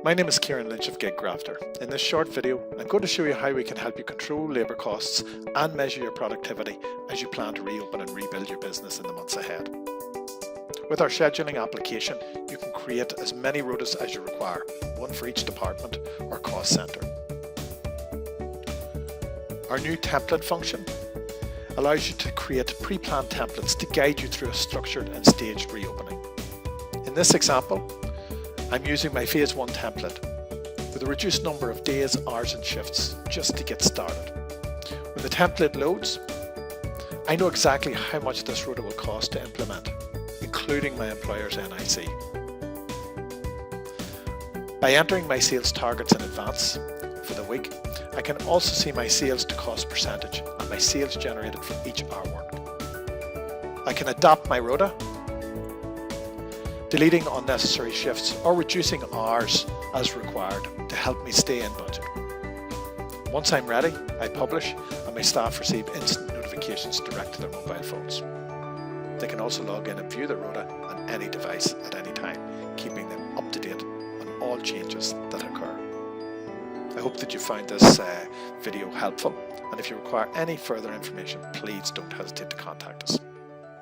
My name is Kieran Lynch of Gig Grafter. In this short video, I'm going to show you how we can help you control labour costs and measure your productivity as you plan to reopen and rebuild your business in the months ahead. With our scheduling application, you can create as many rotas as you require, one for each department or cost centre. Our new template function allows you to create pre-planned templates to guide you through a structured and staged reopening. In this example, I'm using my Phase 1 template with a reduced number of days, hours and shifts just to get started. When the template loads, I know exactly how much this rota will cost to implement, including my employer's NIC. By entering my sales targets in advance for the week, I can also see my sales to cost percentage and my sales generated for each hour worked. I can adapt my rota, deleting unnecessary shifts or reducing hours as required to help me stay in budget. Once I'm ready, I publish and my staff receive instant notifications direct to their mobile phones. They can also log in and view the rota on any device at any time, keeping them up to date on all changes that occur. I hope that you found this video helpful, and if you require any further information, please don't hesitate to contact us.